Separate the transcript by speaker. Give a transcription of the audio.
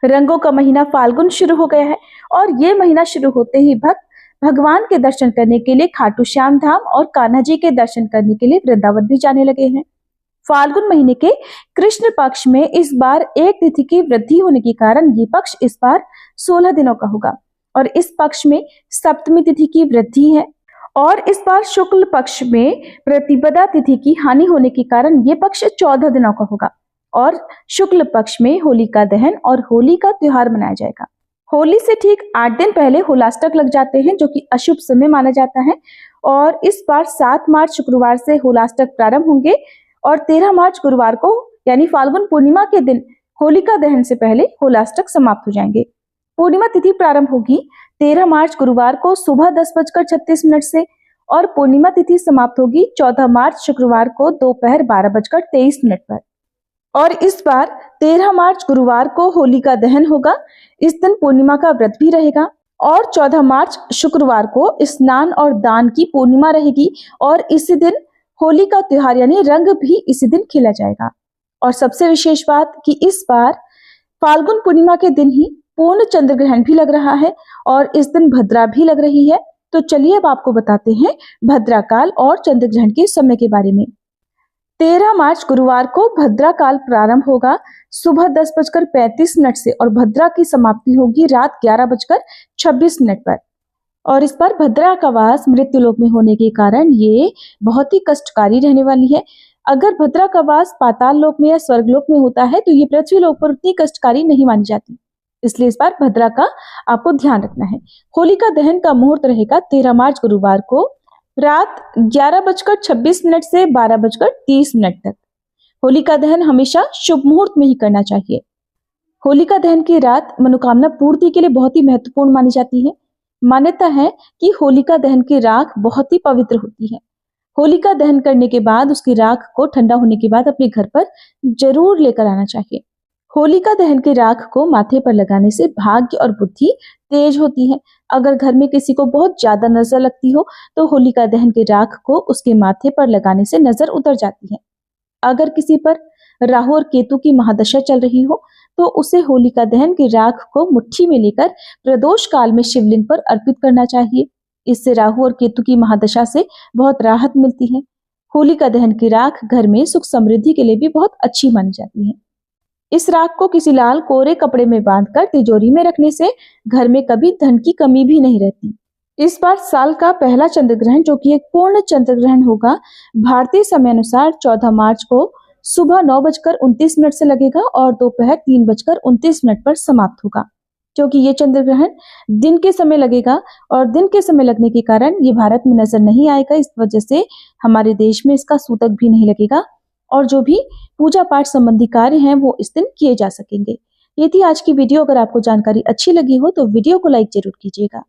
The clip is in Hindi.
Speaker 1: रंगों का महीना फाल्गुन शुरू हो गया है और ये महीना शुरू होते ही भक्त भगवान के दर्शन करने के लिए खाटू श्याम धाम और कान्हा जी के दर्शन करने के लिए वृंदावन भी जाने लगे हैं। फाल्गुन महीने के कृष्ण पक्ष में इस बार एक तिथि की वृद्धि होने के कारण ये पक्ष इस बार 16 दिनों का होगा और इस पक्ष में सप्तमी तिथि की वृद्धि है और इस बार शुक्ल पक्ष में प्रतिपदा तिथि की हानि होने के कारण ये पक्ष 14 दिनों का होगा और शुक्ल पक्ष में होलिका दहन और होली का त्योहार मनाया जाएगा। होली से ठीक 8 दिन पहले होलाष्टक लग जाते हैं जो कि अशुभ समय माना जाता है और इस बार 7 मार्च शुक्रवार से होलाष्टक प्रारंभ होंगे और 13 मार्च गुरुवार को यानी फाल्गुन पूर्णिमा के दिन होलिका दहन से पहले होलाष्टक समाप्त हो जाएंगे। पूर्णिमा तिथि प्रारंभ होगी 13 मार्च गुरुवार को सुबह 10:36 से और पूर्णिमा तिथि समाप्त होगी 14 मार्च शुक्रवार को दोपहर 12:23 पर। और इस बार 13 मार्च गुरुवार को होलिका दहन होगा। इस दिन पूर्णिमा का व्रत भी रहेगा और 14 मार्च शुक्रवार को स्नान और दान की पूर्णिमा रहेगी और इसी दिन होली का त्योहार यानी रंग भी इसी दिन खेला जाएगा। और सबसे विशेष बात कि इस बार फाल्गुन पूर्णिमा के दिन ही पूर्ण चंद्र ग्रहण भी लग रहा है और इस दिन भद्रा भी लग रही है। तो चलिए अब आपको बताते हैं भद्रा काल और चंद्र ग्रहण के समय के बारे में। 13 मार्च गुरुवार को भद्रा काल प्रारंभ होगा सुबह 10:35 से और भद्रा की समाप्ति होगी रात 11:26 पर। और इस बार भद्रा का वास मृत्युलोक में होने के कारण ये बहुत ही कष्टकारी रहने वाली है। अगर भद्रा का वास पाताल लोक में या स्वर्गलोक में होता है तो ये पृथ्वी लोक पर उतनी कष्टकारी नहीं मानी जाती, इसलिए इस बार भद्रा का आपको ध्यान रखना है। होलिका दहन का मुहूर्त रहेगा 13 मार्च गुरुवार को रात 11:26 से 12:30 तक। होलिका दहन हमेशा शुभ मुहूर्त में ही करना चाहिए। होलिका दहन की रात मनोकामना पूर्ति के लिए बहुत ही महत्वपूर्ण मानी जाती है। मान्यता है कि होलिका दहन की राख बहुत ही पवित्र होती है। होलिका दहन करने के बाद उसकी राख को ठंडा होने के बाद अपने घर पर जरूर लेकर आना चाहिए। होलिका दहन की राख को माथे पर लगाने से भाग्य और बुद्धि तेज होती है। अगर घर में किसी को बहुत ज्यादा नजर लगती हो तो होलिका दहन की राख को उसके माथे पर लगाने से नजर उतर जाती है। अगर किसी पर राहु और केतु की महादशा चल रही हो तो उसे होलिका दहन की राख को मुट्ठी में लेकर प्रदोष काल में शिवलिंग पर अर्पित करना चाहिए। इससे राहु और केतु की महादशा से बहुत राहत मिलती है। होलिका दहन की राख घर में सुख समृद्धि के लिए भी बहुत अच्छी मानी जाती है। इस राख को किसी लाल कोरे कपड़े में बांधकर तिजोरी में रखने से घर में कभी धन की कमी भी नहीं रहती। इस बार साल का पहला चंद्र ग्रहण जो कि एक पूर्ण चंद्र ग्रहण होगा भारतीय समय अनुसार 14 मार्च को सुबह 9:29 से लगेगा और दोपहर 3:29 पर समाप्त होगा। क्योंकि ये चंद्र ग्रहण दिन के समय लगेगा और दिन के समय लगने के कारण ये भारत में नजर नहीं आएगा, इस वजह से हमारे देश में इसका सूतक भी नहीं लगेगा और जो भी पूजा पाठ संबंधी कार्य हैं वो इस दिन किए जा सकेंगे। ये थी आज की वीडियो। अगर आपको जानकारी अच्छी लगी हो तो वीडियो को लाइक जरूर कीजिएगा।